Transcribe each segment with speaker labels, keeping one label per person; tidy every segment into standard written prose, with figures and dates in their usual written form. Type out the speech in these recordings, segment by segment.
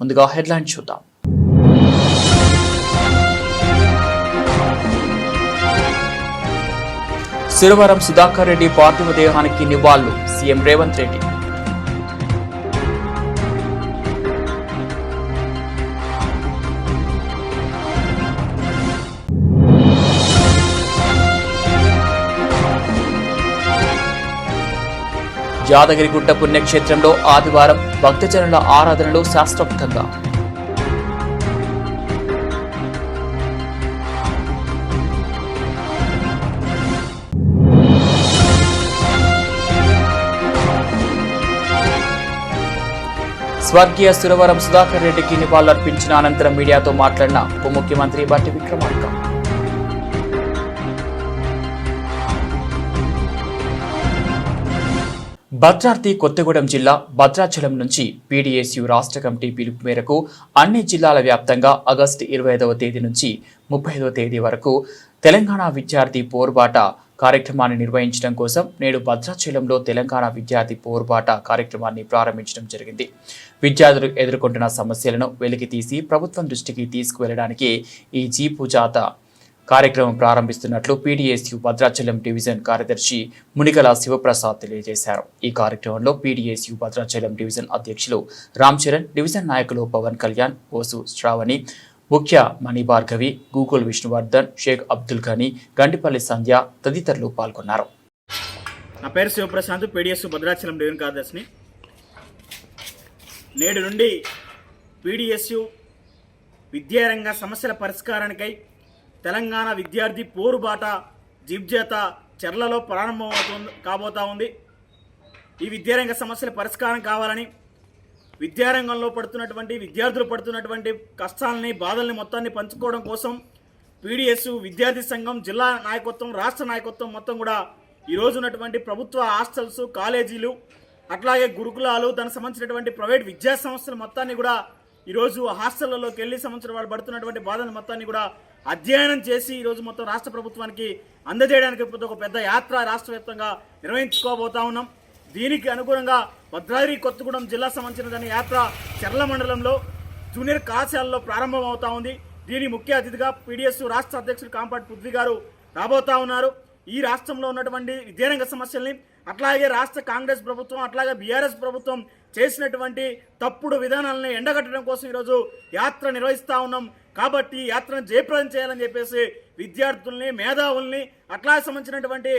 Speaker 1: ముందుగా హెడ్లైన్ చూద్దాం. సురవరం సుధాకర్ రెడ్డి పార్థివ దేహానికి నివాళులు సీఎం రేవంత్ రెడ్డి. యాదగిరిగుట్ట పుణ్యక్షేత్రంలో ఆదివారం భక్తజనుల ఆరాధనలు శాస్త్రోక్తంగా. స్వర్గీయ సురవరం సుధాకర్ రెడ్డికి నివాళులర్పించిన అనంతరం మీడియాతో మాట్లాడిన ఉప ముఖ్యమంత్రి బట్టి విక్రమార్క. భద్రాద్రి కొత్తగూడెం జిల్లా భద్రాచలం నుంచి పీడీఎస్యు రాష్ట్ర కమిటీ పిలుపు మేరకు అన్ని జిల్లాల వ్యాప్తంగా ఆగస్టు 25వ తేదీ నుంచి 35వ తేదీ వరకు తెలంగాణ విద్యార్థి పోరుబాట కార్యక్రమాన్ని నిర్వహించడం కోసం నేడు భద్రాచలంలో తెలంగాణ విద్యార్థి పోరుబాట కార్యక్రమాన్ని ప్రారంభించడం జరిగింది. విద్యార్థులు ఎదుర్కొంటున్న సమస్యలను వెలికితీసి ప్రభుత్వం దృష్టికి తీసుకువెళ్లడానికి ఈ జీపు జాత కార్యక్రమం ప్రారంభిస్తున్నట్లు పీడీఎస్యు భద్రాచలం డివిజన్ కార్యదర్శి మునిగల శివప్రసాద్ తెలియజేశారు. ఈ కార్యక్రమంలో పీడీఎస్యు భద్రాచలం డివిజన్ అధ్యక్షులు రామ్ చరణ్, డివిజన్ నాయకులు పవన్ కళ్యాణ్, ఓసు శ్రావణి, ముఖ్య మణిభార్గవి, గూగుల్ విష్ణువర్ధన్, షేక్ అబ్దుల్ ఘనీ, గండిపల్లి సంధ్య తదితరులు పాల్గొన్నారు.
Speaker 2: నా పేరు శివప్రసాద్, పీడీఎస్యు భద్రాచలం డివిజన్ కార్యదర్శిని. నేడు నుండి పీడీఎస్యు విద్యారంగ సమస్యల పరిష్కారానికై తెలంగాణ విద్యార్థి పోరుబాట జిబ్జేత చెర్లలో కాబోతా ఉంది. ఈ విద్యారంగ సమస్యల పరిష్కారం కావాలని, విద్యారంగంలో పడుతున్నటువంటి విద్యార్థులు పడుతున్నటువంటి కష్టాలని, బాధల్ని మొత్తాన్ని పంచుకోవడం కోసం పీడీఎస్యు విద్యార్థి సంఘం జిల్లా నాయకత్వం, రాష్ట్ర నాయకత్వం మొత్తం కూడా ఈరోజు ఉన్నటువంటి ప్రభుత్వ హాస్టల్స్, కాలేజీలు, అట్లాగే గురుకులాలు, దానికి సంబంధించినటువంటి ప్రైవేట్ విద్యా సంస్థలు మొత్తాన్ని కూడా ఈరోజు హాస్టళ్లలోకి వెళ్ళి సంవత్సరం వాళ్ళు పడుతున్నటువంటి బాధను మొత్తాన్ని కూడా అధ్యయనం చేసి ఈరోజు మొత్తం రాష్ట్ర ప్రభుత్వానికి అందజేయడానికి ఒక పెద్ద యాత్ర రాష్ట్ర వ్యాప్తంగా నిర్వహించుకోబోతా ఉన్నాం. దీనికి అనుగుణంగా భద్రాద్రి కొత్తగూడెం జిల్లా సంబంధించిన దాని యాత్ర చెర్ల మండలంలో జూనియర్ కళాశాలలో ప్రారంభం అవుతా ఉంది. దీని ముఖ్య అతిథిగా పీడీఎస్ రాష్ట్ర అధ్యక్షుడు కాంపాటి పృథ్వీ గారు రాబోతా ఉన్నారు. ఈ రాష్ట్రంలో ఉన్నటువంటి విద్యారంగ సమస్యల్ని, అట్లాగే రాష్ట్ర కాంగ్రెస్ ప్రభుత్వం, అట్లాగే బీఆర్ఎస్ ప్రభుత్వం చేసినటువంటి తప్పుడు విధానాలను ఎండగట్టడం కోసం ఈరోజు యాత్ర నిర్వహిస్తూ ఉన్నాం. కాబట్టి యాత్రను జయప్రదం చేయాలని చెప్పేసి విద్యార్థుల్ని, మేధావుల్ని, అట్లాగే సంబంధించినటువంటి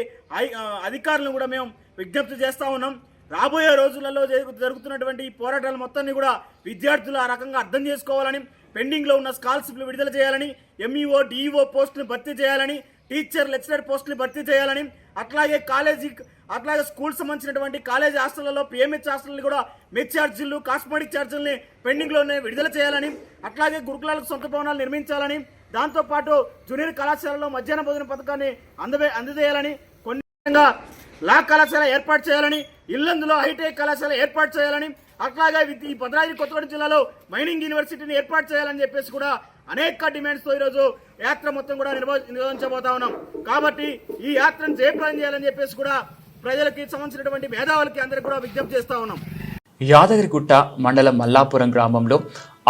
Speaker 2: అధికారులను కూడా మేము విజ్ఞప్తి చేస్తూ ఉన్నాం. రాబోయే రోజులలో జరుగుతున్నటువంటి ఈ పోరాటాల మొత్తాన్ని కూడా విద్యార్థులు ఆ రకంగా అర్థం చేసుకోవాలని, పెండింగ్లో ఉన్న స్కాలర్షిప్లు విడుదల చేయాలని, ఎంఈఓ, డిఈఓ పోస్టులు భర్తీ చేయాలని, టీచర్, లెక్చరర్ పోస్టులు భర్తీ చేయాలని, అట్లాగే స్కూల్ సంబంధించినటువంటి కాలేజీ హాస్టళ్లలో పిఎంహెచ్ హాస్టల్ని కూడా మెస్ ఛార్జీలు, కాస్మెటిక్ ఛార్జీలని పెండింగ్లోనే విడుదల చేయాలని, అట్లాగే గురుకులాలకు సొంత భవనాలు నిర్మించాలని, దాంతోపాటు జూనియర్ కళాశాలలో మధ్యాహ్న భోజన పథకాన్ని అందజేయాలని, కొన్ని లా కళాశాల ఏర్పాటు చేయాలని, ఇల్లందులో హైటెక్ కళాశాల ఏర్పాటు చేయాలని, అట్లాగే ఈ భద్రాద్రి కొత్తగూడెం జిల్లాలో మైనింగ్ యూనివర్సిటీని ఏర్పాటు చేయాలని చెప్పేసి కూడా అనేక డిమాండ్స్తో ఈరోజు యాత్ర మొత్తం కూడా నిర్వహించబోతా ఉన్నాం. కాబట్టి ఈ యాత్రను జయప్రదం చేయాలని చెప్పేసి కూడా ప్రజలకి సంబంధించినటువంటి మేధావులకి అందరికీ కూడా విజ్ఞప్తి చేస్తా ఉన్నాం.
Speaker 1: యాదగిరిగుట్ట మండలం మల్లాపురం గ్రామంలో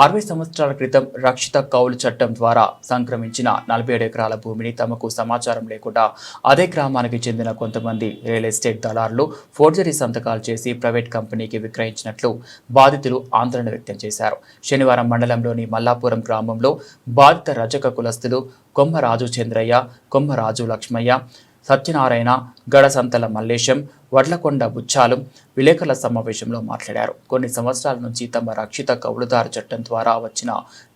Speaker 1: 60 సంవత్సరాల క్రితం రక్షిత కౌలు చట్టం ద్వారా సంక్రమించిన 47 ఎకరాల భూమిని తమకు సమాచారం లేకుండా అదే గ్రామానికి చెందిన కొంతమంది రియల్ ఎస్టేట్ దళారులు ఫోర్జరీ సంతకాలు చేసి ప్రైవేట్ కంపెనీకి విక్రయించినట్లు బాధితులు ఆందోళన వ్యక్తం చేశారు. శనివారం మండలంలోని మల్లాపురం గ్రామంలో బాధిత రజక కులస్తులు కొమ్మరాజు చంద్రయ్య, కొమ్మరాజు లక్ష్మయ్య, సత్యనారాయణ, గడసంతల మల్లేశం, వడ్లకొండ బుచ్చాలు విలేకరుల సమావేశంలో మాట్లాడారు. కొన్ని సంవత్సరాల నుంచి తమ రక్షిత కౌలుదారు చట్టం ద్వారా వచ్చిన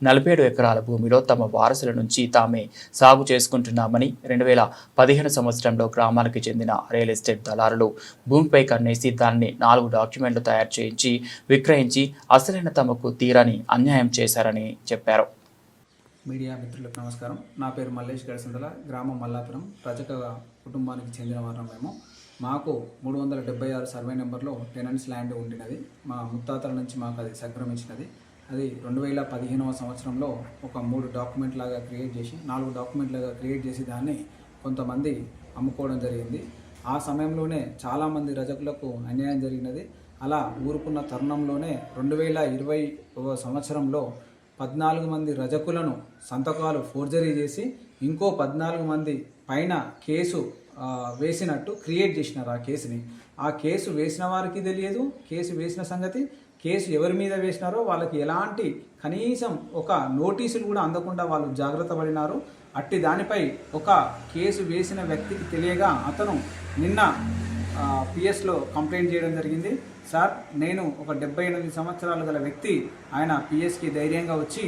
Speaker 1: 47 ఎకరాల భూమిలో తమ వారసుల నుంచి తామే సాగు చేసుకుంటున్నామని 2015 సంవత్సరంలో గ్రామానికి చెందిన రియల్ ఎస్టేట్ దళారులు భూమిపై కన్నేసి దాన్ని 4 డాక్యుమెంట్లు తయారు చేయించి విక్రయించి అసలైన తమకు తీరని అన్యాయం చేశారని చెప్పారు.
Speaker 3: మీడియా మిత్రులకు నమస్కారం. నా పేరు మల్లేష్ గడసందల, గ్రామం మల్లాపురం, రజక కుటుంబానికి చెందిన వారం. మాకు 376 సర్వే నెంబర్లో టెనెంట్స్ ల్యాండ్ ఉండినది. మా ముత్తాతల నుంచి మాకు అది సంక్రమించినది. అది 2015వ సంవత్సరంలో ఒక 3 డాక్యుమెంట్ లాగా క్రియేట్ చేసి 4 డాక్యుమెంట్ లాగా క్రియేట్ చేసి దాన్ని కొంతమంది అమ్ముకోవడం జరిగింది. ఆ సమయంలోనే చాలామంది రజకులకు అన్యాయం జరిగినది. అలా ఊరుకున్న తరుణంలోనే 2020 సంవత్సరంలో 14 మంది రజకులను సంతకాలు ఫోర్జరీ చేసి ఇంకో 14 మంది పైన కేసు వేసినట్టు క్రియేట్ చేసినారు ఆ కేసు వేసిన వారికి తెలియదు, కేసు వేసిన సంగతి, కేసు ఎవరి మీద వేసినారో వాళ్ళకి ఎలాంటి కనీసం ఒక నోటీసులు కూడా అందకుండా వాళ్ళు జాగ్రత్త పడినారు. అట్టి దానిపై ఒక కేసు వేసిన వ్యక్తికి తెలియగా అతను నిన్న పిఎస్లో కంప్లైంట్ చేయడం జరిగింది. సార్, నేను ఒక 78 సంవత్సరాలు గల వ్యక్తి, ఆయన పిఎస్కి ధైర్యంగా వచ్చి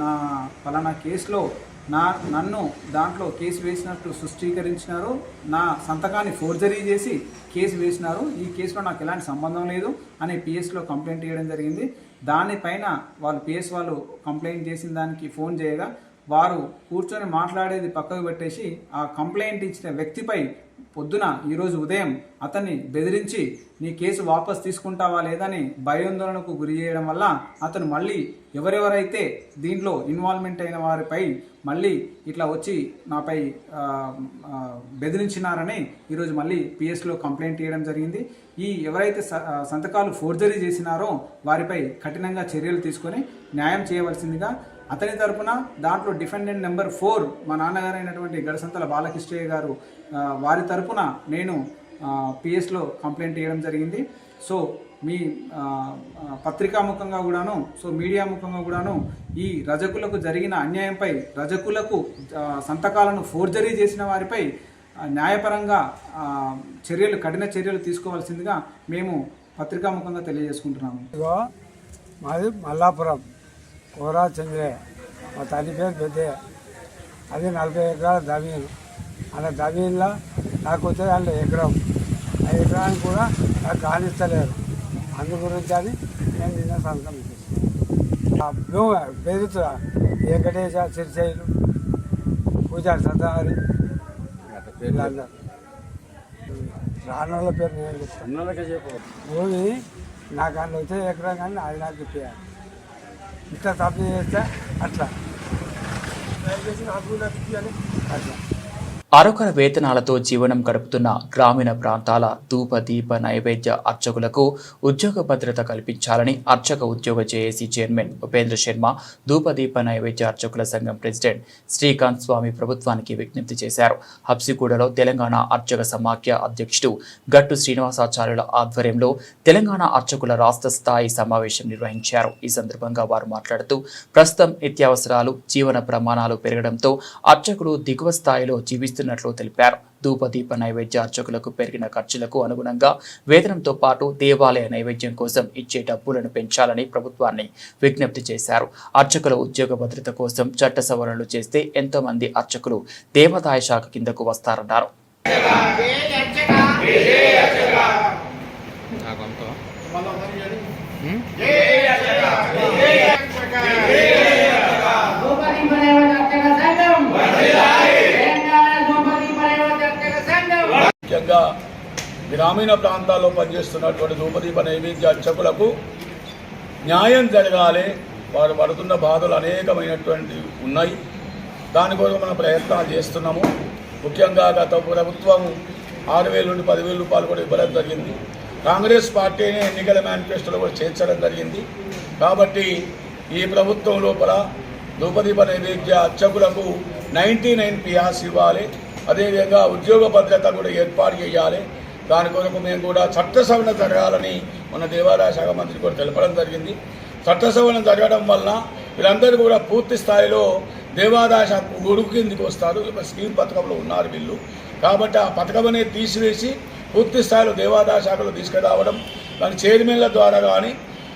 Speaker 3: నా ఫలానా కేసులో నన్ను దాంట్లో కేసు వేసినట్టు సృష్టీకరించినారు, నా సంతకాన్ని ఫోర్జరీ చేసి కేసు వేసినారు, ఈ కేసులో నాకు ఎలాంటి సంబంధం లేదు అని పిఎస్లో కంప్లైంట్ చేయడం జరిగింది. దానిపైన పిఎస్ వాళ్ళు కంప్లైంట్ చేసిన దానికి ఫోన్ చేయగా వారు కూర్చొని మాట్లాడేది పక్కకు పెట్టేసి ఆ కంప్లైంట్ ఇచ్చిన వ్యక్తిపై పొద్దున ఈరోజు ఉదయం అతన్ని బెదిరించి నీ కేసు వాపస్ తీసుకుంటావా లేదని భయాందోళనకు గురి చేయడం వల్ల అతను మళ్ళీ ఎవరెవరైతే దీంట్లో ఇన్వాల్వ్మెంట్ అయిన వారిపై మళ్ళీ ఇట్లా వచ్చి నాపై బెదిరించినారని ఈరోజు మళ్ళీ పిఎస్లో కంప్లైంట్ చేయడం జరిగింది. ఎవరైతే సంతకాలు ఫోర్జరీ చేసినారో వారిపై కఠినంగా చర్యలు తీసుకొని న్యాయం చేయవలసిందిగా అతని తరపున దాంట్లో డిఫెండెంట్ నెంబర్ 4 మా నాన్నగారు అయినటువంటి గడసంతల బాలకృష్ణయ్య గారు వారి తరపున నేను పిఎస్లో కంప్లైంట్ చేయడం జరిగింది. సో మీ పత్రికాముఖంగా కూడాను, మీడియా ముఖంగా కూడాను ఈ రజకులకు జరిగిన అన్యాయంపై, రజకులకు సంతకాలను ఫోర్జరీ చేసిన వారిపై న్యాయపరంగా కఠిన చర్యలు తీసుకోవాల్సిందిగా మేము పత్రికాముఖంగా తెలియజేసుకుంటున్నాము.
Speaker 4: మాది మల్లాపురం కోరా చంద్రయ్య, మా తల్లి పేరు పెద్దయ్య. అది 40 ఎకరాల జమీను. అలా జమీన్లో నాకు వచ్చేది అందులో ఎకరం, ఆ ఎకరానికి కూడా నాకు కానిస్తలేరు. అందు గురించి అని నేను నిన్న సంతకం చేస్తాను. పెరుగుతున్నా వెంకటేశ, సిరిశైలు, పూజారి సత్యహరి, వీళ్ళందరూ రానుల పేరు నేను చెప్తాను. భూమి నాకు అందులో వచ్చే ఎకరం కానీ అది నాకు ఇప్పేయాలి. ఇట్లా తప్పు చేస్తే అట్లా అట్లా
Speaker 1: అరకొర వేతనాలతో జీవనం గడుపుతున్న గ్రామీణ ప్రాంతాల ధూప దీప నైవేద్య అర్చకులకు ఉద్యోగ భద్రత కల్పించాలని అర్చక ఉద్యోగ జేఏసీ చైర్మన్ ఉపేంద్ర శర్మ ధూప దీప నైవేద్య అర్చకుల సంఘం ప్రెసిడెంట్ శ్రీకాంత్ స్వామి ప్రభుత్వానికి విజ్ఞప్తి చేశారు. హబ్సిగూడలో తెలంగాణ అర్చక సమాఖ్య అధ్యక్షుడు గట్టు శ్రీనివాసాచార్యుల ఆధ్వర్యంలో తెలంగాణ అర్చకుల రాష్ట్ర స్థాయి సమావేశం నిర్వహించారు. ఈ సందర్భంగా వారు మాట్లాడుతూ ప్రస్తుతం నిత్యావసరాలు, జీవన ప్రమాణాలు పెరగడంతో అర్చకులు దిగువ స్థాయిలో జీవిస్తున్నట్లు తెలిపారు. ధూపదీప నైవేద్య అర్చకులకు పెరిగిన ఖర్చులకు అనుగుణంగా వేతనంతో పాటు దేవాలయ నైవేద్యం కోసం ఇచ్చే డబ్బులను పెంచాలని ప్రభుత్వాన్ని విజ్ఞప్తి చేశారు. అర్చకుల ఉద్యోగ భద్రత కోసం చట్ట సవరణలు చేస్తే ఎంతో మంది అర్చకులు దేవాదాయ శాఖ కిందకు వస్తారన్నారు.
Speaker 5: ముఖ్యంగా గ్రామీణ ప్రాంతాల్లో పనిచేస్తున్నటువంటి ధూపదీప నైవేద్య అర్చకులకు న్యాయం జరగాలి. వారు పడుతున్న బాధలు అనేకమైనటువంటి ఉన్నాయి. దానికోసం మనం ప్రయత్నాలు చేస్తున్నాము. ముఖ్యంగా గత ప్రభుత్వం 6,000 నుండి 10,000 రూపాయలు కూడా ఇవ్వడం జరిగింది. కాంగ్రెస్ పార్టీని ఎన్నికల మేనిఫెస్టోలో కూడా చేర్చడం జరిగింది. కాబట్టి ఈ ప్రభుత్వం లోపల ధూపదీప నైవేద్య అర్చకులకు 99 పిఆర్స్ ఇవ్వాలి. అదేవిధంగా ఉద్యోగ భద్రత కూడా ఏర్పాటు చేయాలి. దాని కొరకు మేము కూడా చట్ట సవరణ జరగాలని మన దేవాదాయ శాఖ మంత్రి కూడా తెలపడం జరిగింది. చట్ట సవరణ జరగడం వలన వీళ్ళందరూ కూడా పూర్తి స్థాయిలో దేవాదాయ శాఖ గొడుగు కిందికి వస్తారు. ఒక స్కీమ్ పథకంలో ఉన్నారు వీళ్ళు. కాబట్టి ఆ పథకం అనేది తీసివేసి పూర్తి స్థాయిలో దేవాదాయ శాఖలో తీసుకురావడం, దాని చైర్మన్ల ద్వారా కానీ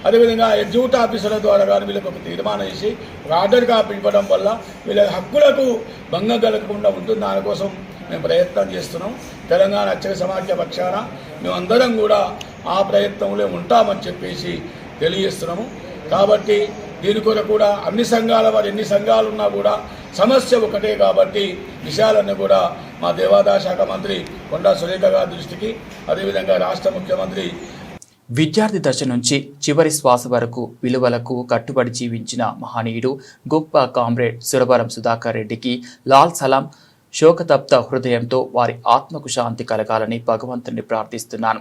Speaker 5: అదేవిధంగా ఎగ్జిక్యూటివ్ ఆఫీసర్ల ద్వారా కానీ వీళ్ళకి ఒక తీర్మానం చేసి ఒక ఆర్డర్ కాపీ ఇవ్వడం వల్ల వీళ్ళ హక్కులకు భంగం కలగకుండా ఉంటుంది. దానికోసం మేము ప్రయత్నం చేస్తున్నాం. తెలంగాణ అర్చక సమాఖ్య పక్షాన మేమందరం కూడా ఆ ప్రయత్నంలో ఉంటామని చెప్పేసి తెలియజేస్తున్నాము. కాబట్టి దీని కొరకు కూడా అన్ని సంఘాల వారు ఎన్ని సంఘాలు ఉన్నా కూడా సమస్య ఒకటే. కాబట్టి విషయాలన్నీ కూడా మా దేవాదాయ శాఖ మంత్రి కొండా సురేఖ గారి దృష్టికి, అదేవిధంగా రాష్ట్ర ముఖ్యమంత్రి
Speaker 1: విద్యార్థి దశ నుంచి చివరి శ్వాస వరకు విలువలకు కట్టుబడి జీవించిన మహనీయుడు గొప్ప కామ్రేడ్ సురవరం సుధాకర్ రెడ్డికి లాల్ సలాం శోకతప్త హృదయంతో వారి ఆత్మకు శాంతి కలగాలని భగవంతుని ప్రార్థిస్తున్నాను.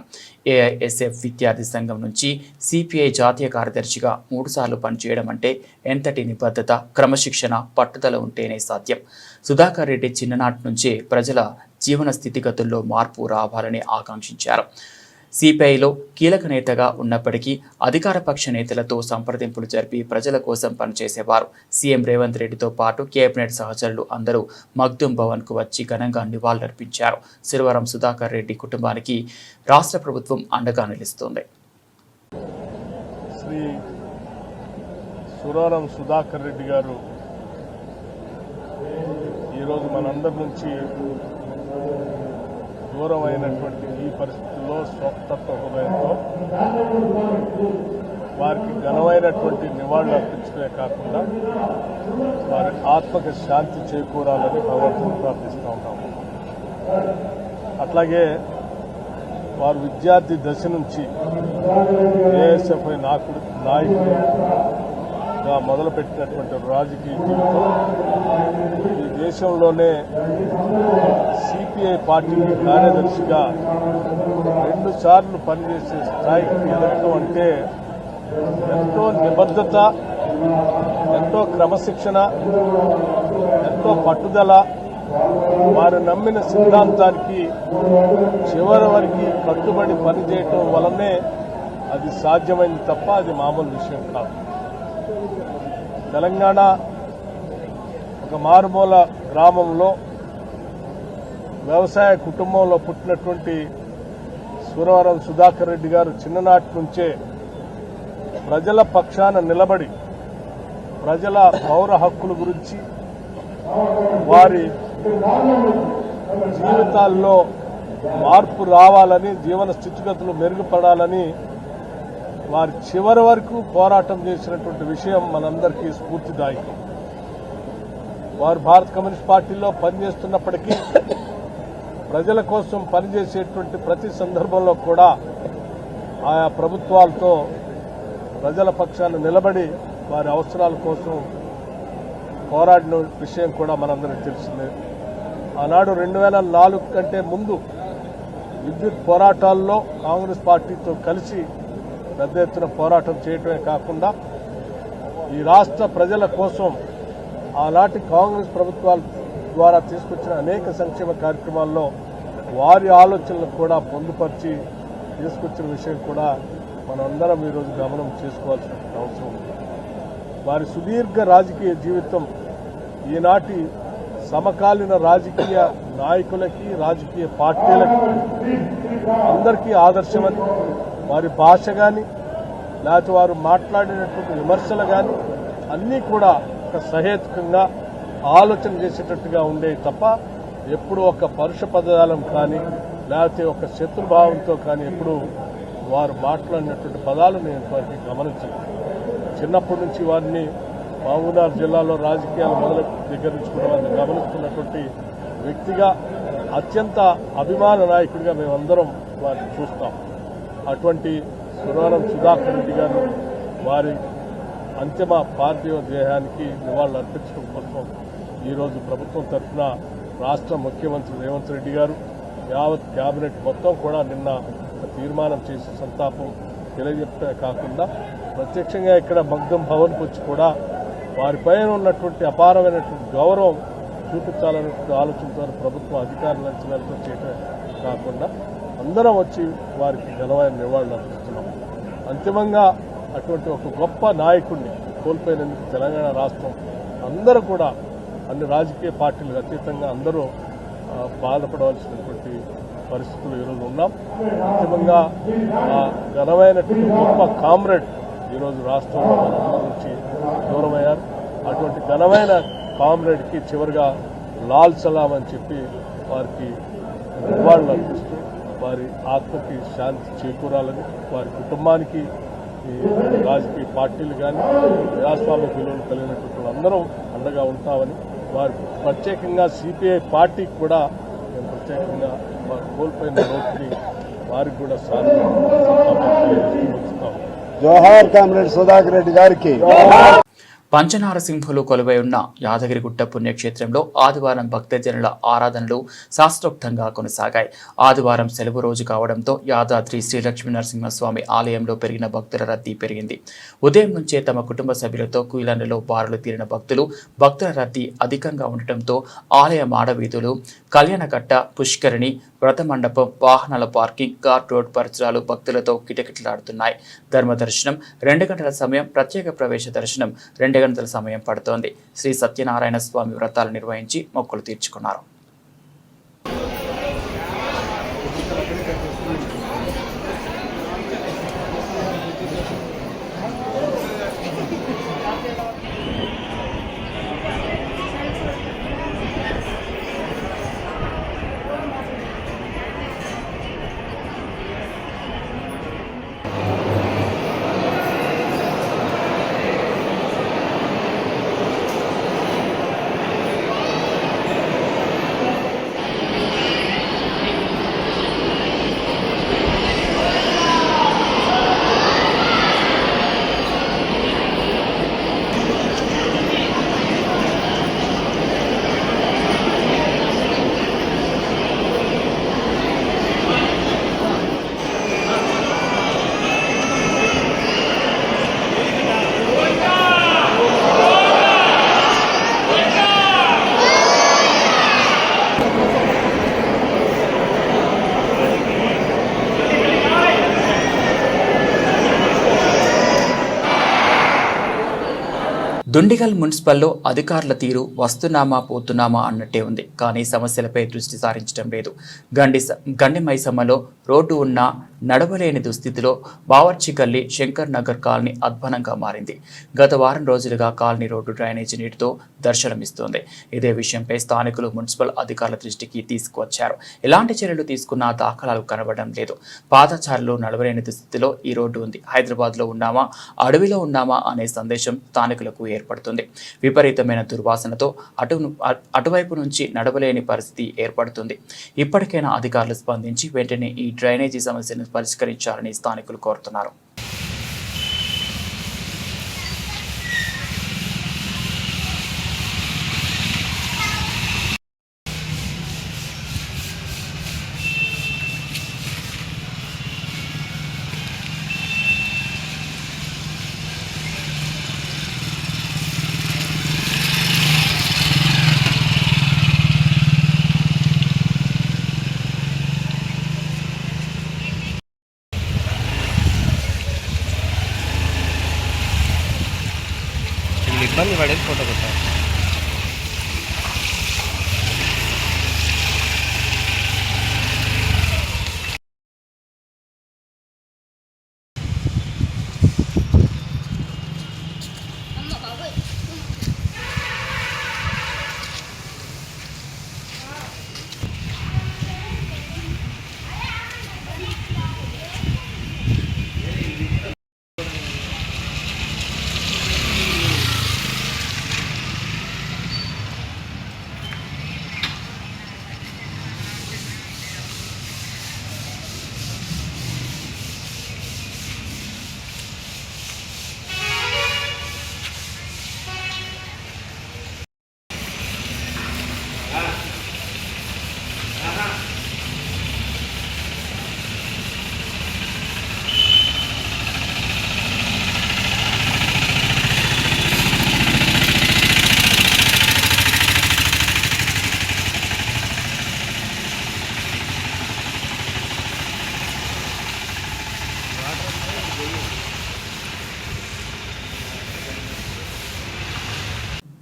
Speaker 1: ఏఐఎస్ఎఫ్ విద్యార్థి సంఘం నుంచి సిపిఐ జాతీయ కార్యదర్శిగా 3 సార్లు పనిచేయడం అంటే ఎంతటి నిబద్ధత, క్రమశిక్షణ, పట్టుదల ఉంటేనే సాధ్యం. సుధాకర్ రెడ్డి చిన్ననాటి నుంచే ప్రజల జీవన స్థితిగతుల్లో మార్పు రావాలని ఆకాంక్షించారు. సిపిఐలో కీలక నేతగా ఉన్నప్పటికీ అధికార పక్ష నేతలతో సంప్రదింపులు జరిపి ప్రజల కోసం పనిచేసేవారు. సీఎం రేవంత్ రెడ్డితో పాటు కేబినెట్ సహచరులు అందరూ మగ్దుం భవన్కు వచ్చి ఘనంగా నివాళులర్పించారు. సిరివరం సుధాకర్ రెడ్డి కుటుంబానికి రాష్ట్ర ప్రభుత్వం అండగా నిలుస్తోంది.
Speaker 6: శ్రీ సురవరం సుధాకర్ రెడ్డి గారు ఈరోజు మనందరి నుంచి దూరం అయినటువంటి ఈ పరిస్థితుల్లో శోకతత్వ హృదయంతో వారికి ఘనమైనటువంటి నివాళులు అర్పించడమే కాకుండా వారి ఆత్మకి శాంతి చేకూరాలని భగవంతుని ప్రార్థిస్తూ ఉన్నాము. అట్లాగే వారు విద్యార్థి దశ నుంచి ఏఎస్ఎఫ్ఐ నాయకుడిగా మొదలుపెట్టినటువంటి రాజకీయ జీవితం ఈ దేశంలోనే సిపిఐ పార్టీకి కార్యదర్శిగా 2 సార్లు పనిచేసే స్థాయికి ఎదగటం అంటే ఎంతో నిబద్ధత, ఎంతో క్రమశిక్షణ, ఎంతో పట్టుదల, వారు నమ్మిన సిద్ధాంతానికి చివరి వరకు కట్టుబడి పనిచేయటం వలనే అది సాధ్యమైంది తప్ప అది మామూలు విషయం కాదు. తెలంగాణ ఒక మారుమూల గ్రామంలో వ్యవసాయ కుటుంబంలో పుట్టినటువంటి సురవరం సుధాకర్ రెడ్డి గారు చిన్ననాటి నుంచే ప్రజల పక్షాన నిలబడి ప్రజల పౌర హక్కుల గురించి, వారి జీవితాల్లో మార్పు రావాలని, జీవన స్థితిగతులు మెరుగుపడాలని వారి చివరి వరకు పోరాటం చేసినటువంటి విషయం మనందరికీ స్ఫూర్తిదాయకం. వారు భారత కమ్యూనిస్ట్ పార్టీలో పనిచేస్తున్నప్పటికీ ప్రజల కోసం పనిచేసేటువంటి ప్రతి సందర్భంలో కూడా ఆయా ప్రభుత్వాలతో ప్రజల పక్షాన నిలబడి వారి అవసరాల కోసం పోరాడిన విషయం కూడా మనందరికీ తెలిసిందే. ఆనాడు 2004 కంటే ముందు విద్యుత్ పోరాటాల్లో కాంగ్రెస్ పార్టీతో కలిసి పెద్ద ఎత్తున పోరాటం చేయటమే కాకుండా ఈ రాష్ట్ర ప్రజల కోసం ఆనాటి కాంగ్రెస్ ప్రభుత్వాల ద్వారా తీసుకొచ్చిన అనేక సంక్షేమ కార్యక్రమాల్లో వారి ఆలోచనలు కూడా పొందుపరిచి తీసుకొచ్చిన విషయం కూడా మనందరం ఈరోజు గమనం చేసుకోవాల్సిన అవసరం ఉంది. వారి సుదీర్ఘ రాజకీయ జీవితం ఈనాటి సమకాలీన రాజకీయ నాయకులకి, రాజకీయ పార్టీలకి అందరికీ ఆదర్శమని, వారి భాష కానీ లేకపోతే వారు మాట్లాడినటువంటి విమర్శలు కానీ అన్నీ కూడా ఒక సహేతుకంగా ఆలోచన చేసేటట్టుగా ఉండేవి తప్ప ఎప్పుడు ఒక పరుష పదజాలం కానీ లేకపోతే ఒక శత్రుభావంతో కానీ ఎప్పుడు వారు మాట్లాడినటువంటి పదాలు నేను ఇంతవరకు గమనించలేదు. చిన్నప్పటి నుంచి వారిని మహబూబ్నగర్ జిల్లాలో రాజకీయాలు మొదలు దగ్గర నుంచి కూడా వారిని గమనిస్తున్నటువంటి వ్యక్తిగా, అత్యంత అభిమాన నాయకుడిగా మేమందరం వారిని చూస్తాం. అటువంటి సురవరం సుధాకర్ రెడ్డి గారు వారి అంతిమ పార్థివ దేహానికి నివాళులు అర్పించడం కోసం ఈరోజు ప్రభుత్వం తరఫున రాష్ట్ర ముఖ్యమంత్రి రేవంత్ రెడ్డి గారు, యావత్ కేబినెట్ మొత్తం కూడా నిన్న తీర్మానం చేసి సంతాపం తెలియజెప్పే కాకుండా ప్రత్యక్షంగా ఇక్కడ మగ్దుం భవన్కి వచ్చి కూడా వారిపైన ఉన్నటువంటి అపారమైనటువంటి గౌరవం చూపించాలన్నటువంటి ఆలోచనతో ప్రభుత్వం అధికారుల అంచనాలతో చేయటమే కాకుండా అందరం వచ్చి వారికి ఘనమైన నివాళులు అర్పిస్తున్నాం. అంతిమంగా అటువంటి ఒక గొప్ప నాయకుడిని కోల్పోయినందుకు తెలంగాణ రాష్ట్రం అందరూ కూడా అన్ని రాజకీయ పార్టీలకు అతీతంగా అందరూ బాధపడవలసినటువంటి పరిస్థితులు ఈరోజు ఉన్నాం. అంతిమంగా ఆ ఘనమైనటువంటి గొప్ప కామ్రేడ్ ఈరోజు రాష్ట్రంలో మనందరి నుంచి దూరమయ్యారు. అటువంటి ఘనమైన కామ్రేడ్కి చివరిగా లాల్ సలాం అని చెప్పి వారికి నివాళులు అర్పిస్తూ వారి ఆత్మకి శాంతి చేకూరాలని, వారి కుటుంబానికి ఈ రాజకీయ పార్టీలు కానీ ప్రజాస్వామ్య విలువలు కలిగినటువంటి అందరూ అండగా ఉంటామని, వారి ప్రత్యేకంగా సిపిఐ పార్టీకి కూడా మేము ప్రత్యేకంగా వారు కోల్పోయిన రోజుని వారికి కూడా సాధిస్తాం.
Speaker 7: జోహార్ కామ్రేడ్ సుధాకర్ రెడ్డి గారికి.
Speaker 1: పంచనారసింహులు కొలువై ఉన్న యాదగిరిగుట్ట పుణ్యక్షేత్రంలో ఆదివారం భక్తజనుల ఆరాధనలు శాస్త్రోక్తంగా కొనసాగాయి. ఆదివారం సెలవు రోజు కావడంతో యాదాద్రి శ్రీ లక్ష్మీ నరసింహస్వామి ఆలయంలో పెరిగిన భక్తుల రద్దీ పెరిగింది. ఉదయం నుంచే తమ కుటుంబ సభ్యులతో క్యూలైన్లలో బారులు తీరిన భక్తుల రద్దీ అధికంగా ఉండటంతో ఆలయ మాడవీధులు, కళ్యాణకట్ట, పుష్కరిణి, వ్రతమండపం, వాహనాల పార్కింగ్, ఘాట్ రోడ్ పరిసరాలు భక్తులతో కిటకిటలాడుతున్నాయి. ధర్మదర్శనం 2 గంటల సమయం, ప్రత్యేక ప్రవేశ దర్శనం 2 గంటల సమయం పడుతోంది. శ్రీ సత్యనారాయణ స్వామి వ్రతాలు నిర్వహించి మొక్కులు తీర్చుకున్నారు. దుండిగల్ మున్సిపల్లో అధికారుల తీరు వస్తున్నామా పోతున్నామా అన్నట్టే ఉంది. కానీ సమస్యలపై దృష్టి సారించడం లేదు. గండి మైసమ్మలో రోడ్డు ఉన్నా నడవలేని దుస్థితిలో బావర్చి గల్లీ, శంకర్ నగర్ కాలనీ అధ్వానంగా మారింది. గత వారం రోజులుగా కాలనీ రోడ్డు డ్రైనేజీ నీటితో దర్శనమిస్తోంది. ఇదే విషయంపై స్థానికులు మున్సిపల్ అధికారుల దృష్టికి తీసుకువచ్చారు. ఎలాంటి చర్యలు తీసుకున్నా దాఖలాలు కనబడడం లేదు. పాదచారులు నడవలేని దుస్థితిలో ఈ రోడ్డు ఉంది. హైదరాబాద్లో ఉన్నామా, అడవిలో ఉన్నామా అనే సందేశం స్థానికులకు ఏర్పడుతుంది. విపరీతమైన దుర్వాసనతో అటువైపు నుంచి నడవలేని పరిస్థితి ఏర్పడుతుంది. ఇప్పటికైనా అధికారులు స్పందించి వెంటనే ఈ డ్రైనేజీ సమస్యను పరిష్కరించాలని స్థానికులు కోరుతున్నారు.
Speaker 7: ఇబ్బంది పడేది ఫోటో కొట్టాలి.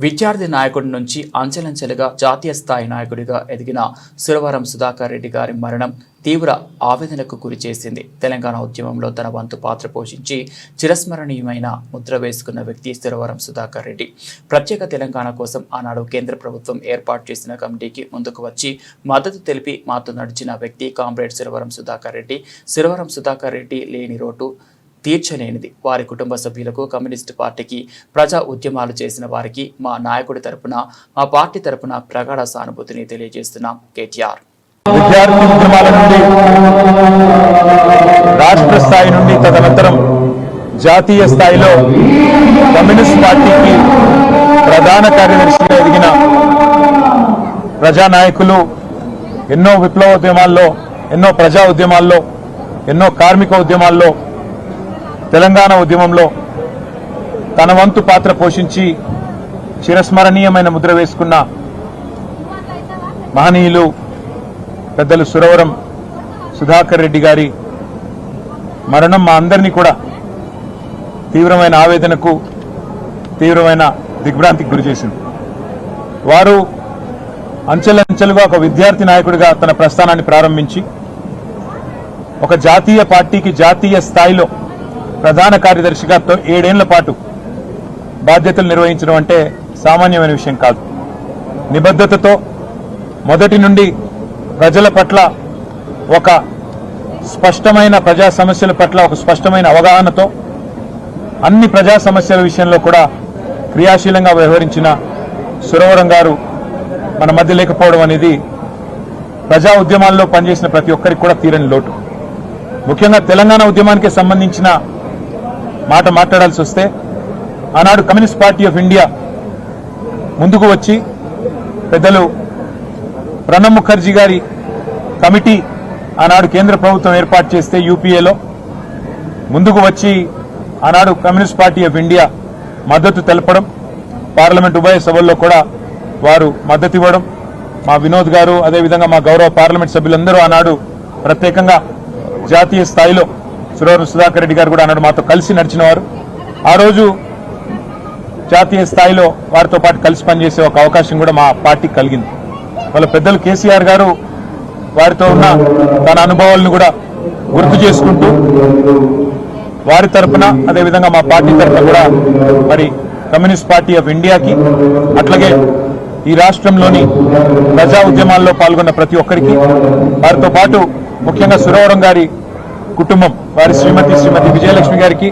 Speaker 7: విద్యార్థి నాయకుడి నుంచి అంచెలంచెలుగా జాతీయ స్థాయి నాయకుడిగా ఎదిగిన సురవరం సుధాకర్ రెడ్డి గారి మరణం తీవ్ర ఆవేదనకు గురి చేసింది. తెలంగాణ ఉద్యమంలో తన వంతు పాత్ర పోషించి చిరస్మరణీయమైన ముద్ర వేసుకున్న వ్యక్తి సురవరం సుధాకర్ రెడ్డి. ప్రత్యేక తెలంగాణ కోసం ఆనాడు కేంద్ర ప్రభుత్వం ఏర్పాటు చేసిన కమిటీకి ముందుకు వచ్చి మద్దతు తెలిపి మాతో నడిచిన వ్యక్తి కామ్రేడ్ సురవరం సుధాకర్ రెడ్డి. సురవరం సుధాకర్ రెడ్డి లేని రోడ్డు తీర్చలేనిది. వారి కుటుంబ సభ్యులకు, కమ్యూనిస్టు పార్టీకి, ప్రజా ఉద్యమాలు చేసిన వారికి మా నాయకుడి తరపున, మా పార్టీ తరపున ప్రగాఢ సానుభూతిని తెలియజేస్తున్నాం. కేటీఆర్.
Speaker 8: విద్యార్థి ఉద్యమాల నుండి రాష్ట్ర స్థాయి నుండి తదనంతరం
Speaker 6: జాతీయ స్థాయిలో కమ్యూనిస్ట్ పార్టీకి ప్రధాన కార్యదర్శిగా ఎదిగిన ప్రజానాయకులు, ఎన్నో విప్లవోద్యమాల్లో, ఎన్నో ప్రజా ఉద్యమాల్లో, ఎన్నో కార్మిక ఉద్యమాల్లో, తెలంగాణ ఉద్యమంలో తన వంతు పాత్ర పోషించి చిరస్మరణీయమైన ముద్ర వేసుకున్న మహనీయులు పెద్దలు సురవరం సుధాకర్ రెడ్డి గారి మరణం మా అందరినీ కూడా తీవ్రమైన ఆవేదనకు, తీవ్రమైన దిగ్భ్రాంతికి గురిచేసింది. వారు అంచెలంచెలుగా ఒక విద్యార్థి నాయకుడిగా తన ప్రస్థానాన్ని ప్రారంభించి ఒక జాతీయ పార్టీకి జాతీయ స్థాయిలో ప్రధాన కార్యదర్శిగా 7 ఏళ్ల పాటు బాధ్యతలు నిర్వహించడం అంటే సామాన్యమైన విషయం కాదు. నిబద్ధతతో మొదటి నుండి ప్రజల పట్ల ఒక స్పష్టమైన ప్రజా సమస్యల పట్ల ఒక స్పష్టమైన అవగాహనతో అన్ని ప్రజా సమస్యల విషయంలో కూడా క్రియాశీలంగా వ్యవహరించిన సురవరం గారు మన మధ్య లేకపోవడం అనేది ప్రజా ఉద్యమాల్లో పనిచేసిన ప్రతి ఒక్కరికి కూడా తీరని లోటు. ముఖ్యంగా తెలంగాణ ఉద్యమానికి సంబంధించిన మాట మాట్లాడాల్సి వస్తే ఆనాడు కమ్యూనిస్ట్ పార్టీ ఆఫ్ ఇండియా ముందుకు వచ్చి పెద్దలు ప్రణబ్ ముఖర్జీ గారి కమిటీ ఆనాడు కేంద్ర ప్రభుత్వం ఏర్పాటు చేస్తే యూపీఏలో ముందుకు వచ్చి ఆనాడు కమ్యూనిస్ట్ పార్టీ ఆఫ్ ఇండియా మద్దతు తెలపడం, పార్లమెంట్ ఉభయ సభల్లో కూడా వారు మద్దతు ఇవ్వడం, మా వినోద్ గారు అదేవిధంగా మా గౌరవ పార్లమెంట్ సభ్యులందరూ ఆనాడు ప్రత్యేకంగా జాతీయ స్థాయిలో సురవరం సుధాకర్ రెడ్డి గారు కూడా ఆనాడు మాతో కలిసి నడిచిన వారు. ఆ రోజు జాతీయ స్థాయిలో వారితో పాటు కలిసి పనిచేసే ఒక అవకాశం కూడా మా పార్టీకి కలిగింది. వాళ్ళ పెద్దలు కేసీఆర్ గారు వారితో ఉన్న తన అనుభవాలను కూడా గుర్తు చేసుకుంటూ వారి తరఫున అదేవిధంగా మా పార్టీ తరఫున కూడా మరి కమ్యూనిస్ట్ పార్టీ ఆఫ్ ఇండియాకి అట్లాగే ఈ రాష్ట్రంలోని ప్రజా ఉద్యమాల్లో పాల్గొన్న ప్రతి ఒక్కరికి, వారితో పాటు ముఖ్యంగా సురవరం గారి కుటుంబం, వారి శ్రీమతి విజయలక్ష్మి గారికి,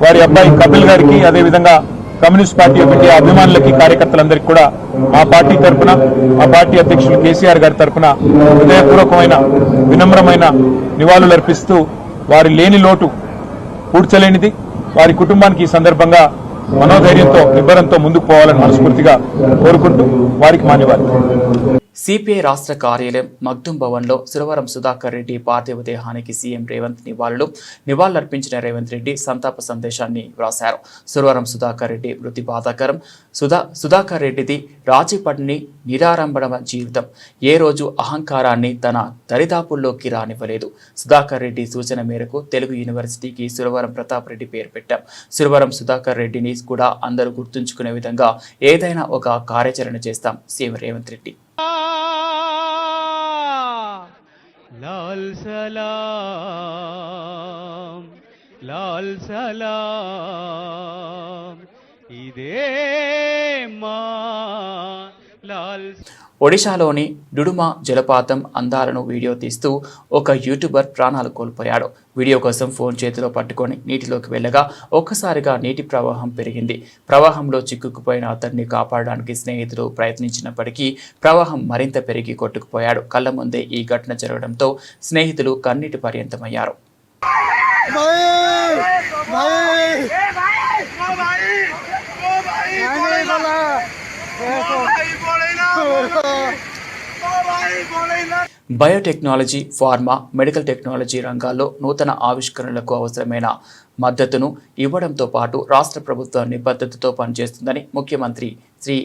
Speaker 6: వారి అబ్బాయి కపిల్ గారికి, అదేవిధంగా కమ్యూనిస్ట్ పార్టీ ఆఫ్ ఇండియా అభిమానులకి, కార్యకర్తలందరికీ కూడా మా పార్టీ తరఫున, మా పార్టీ అధ్యక్షులు కేసీఆర్ గారి తరఫున హృదయపూర్వకమైన వినమ్రమైన నివాళులర్పిస్తూ వారి లేని లోటు పూడ్చలేనిది, వారి కుటుంబానికి ఈ సందర్భంగా మనోధైర్యంతో నిబ్బరంతో ముందుకు పోవాలని మనస్ఫూర్తిగా కోరుకుంటూ వారికి మాన్యవాదాలు.
Speaker 1: సిపిఐ రాష్ట్ర కార్యాలయం మగ్దుం భవన్లో సురవరం సుధాకర్ రెడ్డి పార్థివ దేహానికి సీఎం రేవంత్ నివాళులర్పించిన రేవంత్ రెడ్డి సంతాప సందేశాన్ని వ్రాశారు. సురవరం సుధాకర్ రెడ్డి మృతి బాధాకరం. సుధాకర్ రెడ్డిది రాజీపడిని నిరారంభణ జీవితం. ఏ రోజు అహంకారాన్ని తన దరిదాపుల్లోకి రానివ్వలేదు. సుధాకర్ రెడ్డి సూచన మేరకు తెలుగు యూనివర్సిటీకి సురవరం ప్రతాప్ రెడ్డి పేరు పెట్టాం. సురవరం సుధాకర్ రెడ్డిని కూడా అందరూ గుర్తుంచుకునే విధంగా ఏదైనా ఒక కార్యాచరణ చేస్తాం. సీఎం రేవంత్ రెడ్డి.
Speaker 8: लाल सलाम लाल सलाम इदे मा लाल.
Speaker 1: ఒడిశాలోని డుడుమా జలపాతం అందాలను వీడియో తీస్తూ ఒక యూట్యూబర్ ప్రాణాలు కోల్పోయాడు. వీడియో కోసం ఫోన్ చేతిలో పట్టుకొని నీటిలోకి వెళ్ళగా ఒక్కసారిగా నీటి ప్రవాహం పెరిగింది. ప్రవాహంలో చిక్కుకుపోయిన అతన్ని కాపాడడానికి స్నేహితులు ప్రయత్నించినప్పటికీ ప్రవాహం మరింత పెరిగి కొట్టుకుపోయాడు. కళ్ళ ముందే ఈ ఘటన జరగడంతో స్నేహితులు కన్నీటి పర్యంతమయ్యారు. బయోటెక్నాలజీ, ఫార్మా, మెడికల్ టెక్నాలజీ రంగాల్లో నూతన ఆవిష్కరణలకు అవసరమైన మద్దతును ఇవ్వడంతో పాటు రాష్ట్ర ప్రభుత్వం నిబద్ధతతో పనిచేస్తుందని ముఖ్యమంత్రి శ్రీ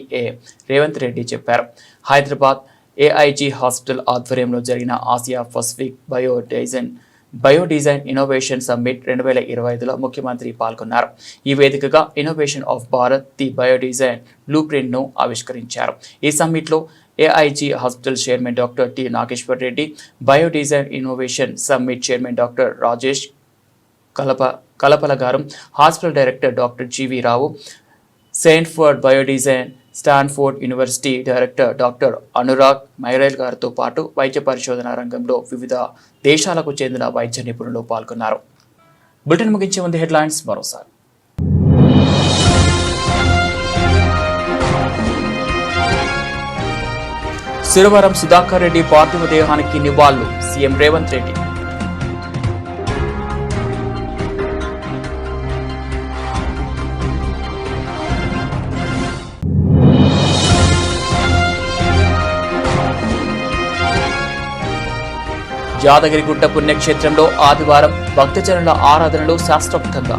Speaker 1: రేవంత్ రెడ్డి చెప్పారు. హైదరాబాద్ ఏఐజీ హాస్పిటల్ ఆధ్వర్యంలో జరిగిన Asia pacific biodesign innovation summit 2025లో ముఖ్యమంత్రి పాల్గొన్నారు. ఈ వేదికగా innovation of Bharat the biodesign blue ప్రింట్ను ఆవిష్కరించారు. ఈ సమ్మిట్లో AIG hospital chairman doctor T Nageshwar Reddy, biodesign innovation summit chairman doctor Rajesh Kalapala గారు, hospital director doctor G V Rao, Stanford biodesign Stanford university director doctor Anurag Mairal గారితో పాటు వైద్య పరిశోధన రంగంలో వివిధ దేశాలకు చెందిన వైద్య నిపుణులు పాల్గొన్నారు. బులెటిన్ ముగించే ముందు హెడ్లైన్స్ మరోసారి. సురవరం సుధాకర్ రెడ్డి పార్థివ దేహానికి నివాళులు సీఎం రేవంత్ రెడ్డి. యాదగిరిగుట్ట పుణ్యక్షేత్రంలో ఆదివారం భక్తజనుల ఆరాధనలు శాస్త్రోక్తంగా.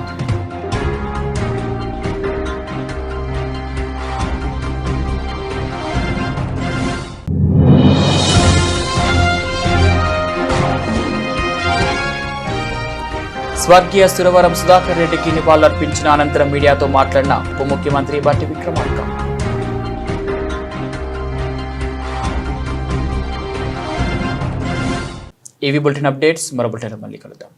Speaker 1: స్వర్గీయ సురవరం సుధాకర్ రెడ్డికి నివాళులర్పించిన అనంతరం మీడియాతో మాట్లాడిన ఉప ముఖ్యమంత్రి బట్టి విక్రమార్క. ఇవి బులెటిన్ అప్డేట్స్. మరో బులెటిన్ మళ్ళీ కలుద్దాం.